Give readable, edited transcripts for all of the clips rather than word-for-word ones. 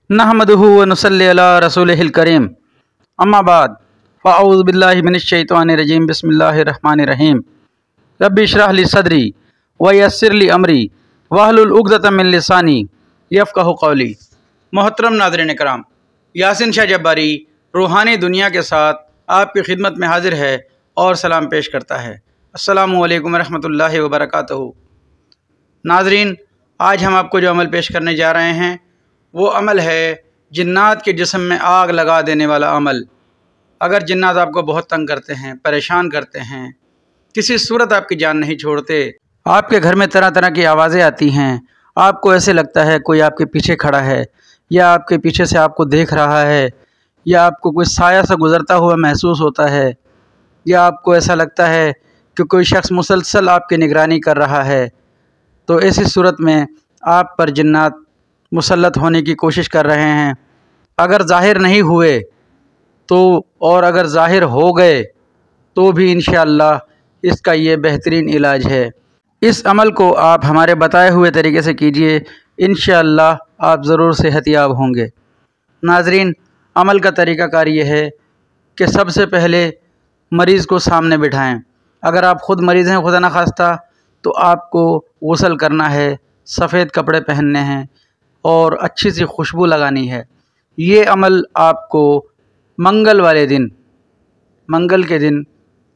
नहमदुहु व नुसल्ली अला रसूलिहिल करीम। अम्मा बाद फ़अऊज़ु बिल्लाहि मिनश शैतानिर रजीम। बिस्मिल्लाहिर रहमानिर रहीम। रब्बि इश्रह ली सदरी व यस्सिर ली अमरी वहलुल उक़दतम मिन लिसानी यफ़क़हू क़ौली। मोहतरम नाज़रीन इकराम, यासिन शाह जब्बारी रूहानी दुनिया के साथ आपकी खिदमत में हाजिर है और सलाम पेश करता है। अस्सलामु अलैकुम व रहमतुल्लाहि व बरकातहू। नाज़रीन, आज हम आपको जो अमल पेश करने जा रहे हैं वो अमल है जिन्नात के जिस्म में आग लगा देने वाला अमल। अगर जिन्नात आपको बहुत तंग करते हैं, परेशान करते हैं, किसी सूरत आपकी जान नहीं छोड़ते, आपके घर में तरह तरह की आवाज़ें आती हैं, आपको ऐसे लगता है कोई आपके पीछे खड़ा है या आपके पीछे से आपको देख रहा है या आपको कोई साया सा गुज़रता हुआ महसूस होता है या आपको ऐसा लगता है कि कोई शख्स मुसलसल आपकी निगरानी कर रहा है, तो ऐसी सूरत में आप पर जिन्नात मुसल्लत होने की कोशिश कर रहे हैं। अगर ज़ाहिर नहीं हुए तो और अगर ज़ाहिर हो गए तो भी इंशाअल्लाह इसका ये बेहतरीन इलाज है। इस अमल को आप हमारे बताए हुए तरीके से कीजिए, इंशाअल्लाह आप ज़रूर सेहतयाब होंगे। नाज़रीन, अमल का तरीक़ाकार ये है कि सबसे पहले मरीज़ को सामने बिठाएं। अगर आप ख़ुद मरीज़ हैं खुदा न खास्ता, तो आपको गुस्ल करना है, सफ़ेद कपड़े पहनने हैं और अच्छी सी खुशबू लगानी है। ये अमल आपको मंगल वाले दिन, मंगल के दिन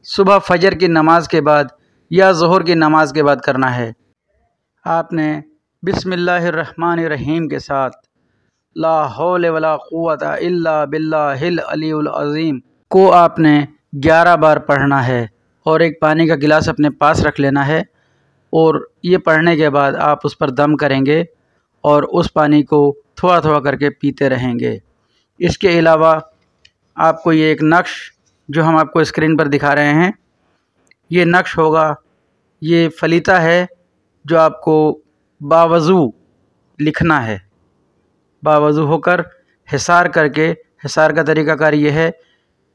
सुबह फजर की नमाज के बाद या ज़ोहर की नमाज के बाद करना है। आपने बिस्मिल्लाहिर्रहमानिर्रहीम के साथ ला हौल वला कुव्वता इल्ला बिल्लाहिल अलीउल अज़ीम को आपने 11 बार पढ़ना है और एक पानी का गिलास अपने पास रख लेना है और ये पढ़ने के बाद आप उस पर दम करेंगे और उस पानी को थोड़ा थोड़ा करके पीते रहेंगे। इसके अलावा आपको ये एक नक्श जो हम आपको स्क्रीन पर दिखा रहे हैं, ये नक्श होगा, ये फलीता है जो आपको बावज़ू लिखना है। बावज़ू होकर हिसार करके, हिसार का तरीक़ाकार ये है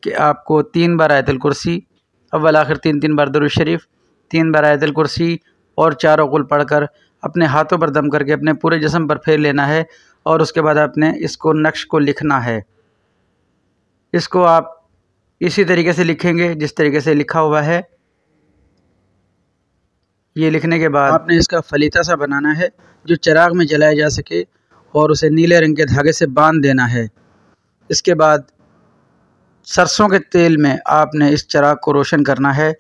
कि आपको 3 बार आयतुल कुर्सी, अव्वल आखिर 3 बार दुरूद शरीफ, 3 बार आयतुल कुर्सी और 4 कुल पढ़कर अपने हाथों पर दम करके अपने पूरे जिस्म पर फेर लेना है और उसके बाद आपने इसको नक्श को लिखना है। इसको आप इसी तरीके से लिखेंगे जिस तरीके से लिखा हुआ है। ये लिखने के बाद आपने इसका फलीता सा बनाना है जो चिराग में जलाया जा सके और उसे नीले रंग के धागे से बांध देना है। इसके बाद सरसों के तेल में आपने इस चिराग को रोशन करना है।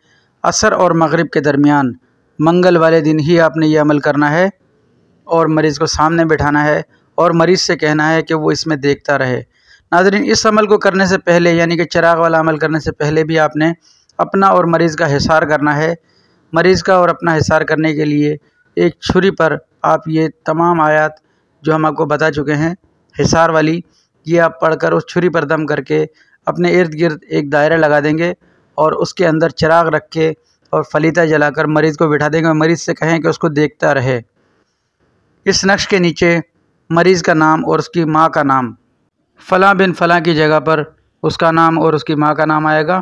असर और मगरिब के दरमियान मंगल वाले दिन ही आपने ये अमल करना है और मरीज़ को सामने बिठाना है और मरीज़ से कहना है कि वो इसमें देखता रहे। नाज़रीन, इस अमल को करने से पहले, यानी कि चिराग वाला अमल करने से पहले भी आपने अपना और मरीज़ का हिसार करना है। मरीज़ का और अपना हिसार करने के लिए एक छुरी पर आप ये तमाम आयत जो हम आपको बता चुके हैं हिसार वाली, ये आप पढ़कर उस छुरी पर दम करके अपने इर्द गिर्द एक दायरा लगा देंगे और उसके अंदर चिराग रख के और फलीता जलाकर मरीज़ को बिठा देंगे और मरीज़ से कहें कि उसको देखता रहे। इस नक्श के नीचे मरीज़ का नाम और उसकी माँ का नाम, फ़लाँ बिन फ़लाँ की जगह पर उसका नाम और उसकी माँ का नाम आएगा।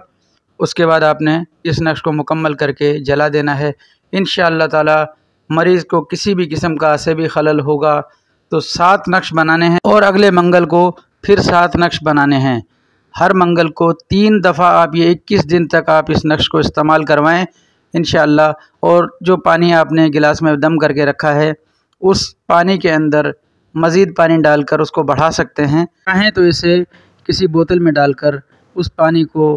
उसके बाद आपने इस नक्श को मुकम्मल करके जला देना है। इंशाअल्लाह ताला मरीज़ को किसी भी किस्म का असबी खलल होगा तो 7 नक्श बनाने हैं और अगले मंगल को फिर 7 नक्श बनाने हैं। हर मंगल को 3 दफ़ा आप ये 21 दिन तक आप इस नक्श को इस्तेमाल करवाएं इंशाअल्लाह। और जो पानी आपने गिलास में दम करके रखा है उस पानी के अंदर मज़ीद पानी डालकर उसको बढ़ा सकते हैं। चाहें तो इसे किसी बोतल में डालकर उस पानी को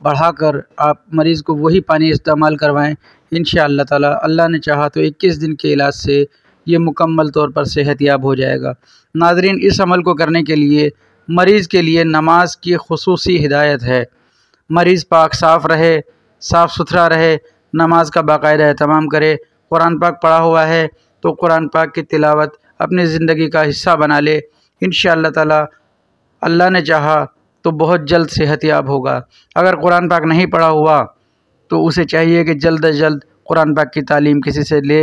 बढ़ाकर आप मरीज़ को वही पानी इस्तेमाल करवाएं। इंशाअल्लाह ताला अल्लाह ने चाहा तो 21 दिन के इलाज से ये मुकम्मल तौर पर सेहतयाब हो जाएगा। नाज़रीन, इस अमल को करने के लिए मरीज़ के लिए नमाज की खुसूसी हिदायत है। मरीज़ पाक साफ़ रहे, साफ़ सुथरा रहे, नमाज का बाकायदा एहतमाम करे। कुरान पाक पढ़ा हुआ है तो कुरान पाक की तिलावत अपनी ज़िंदगी का हिस्सा बना ले। इंशाअल्लाह ताला अल्लाह ने चाहा तो बहुत जल्द सेहतयाब होगा। अगर कुरान पाक नहीं पढ़ा हुआ तो उसे चाहिए कि जल्द अज जल्द कुरान पाक की तालीम किसी से ले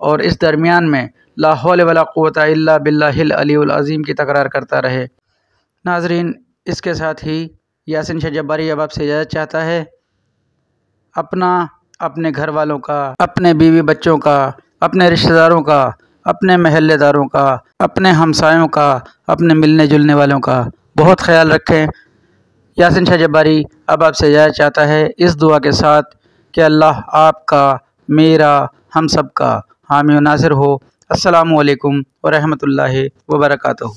और इस दरमियान में ला हौल वला कुव्वता इल्ला बिल्लाहिल अलीउल अज़ीम की तकरार करता रहे। नाज़रीन, इसके साथ ही यासिन शाह जब्बारी अब आपसे इजाज़त चाहता है। अपना, अपने घर वालों का, अपने बीवी बच्चों का, अपने रिश्तेदारों का, अपने महल्लेदारों का, अपने हमसायों का, अपने मिलने जुलने वालों का बहुत ख्याल रखें। यासिन शाह जब्बारी अब आपसे इजाज़त चाहता है इस दुआ के साथ कि अल्लाह आपका, मेरा, हम सब का हामी व नासिर हो। अस्सलामु अलैकुम व रहमतुल्लाहि व बरकातहू।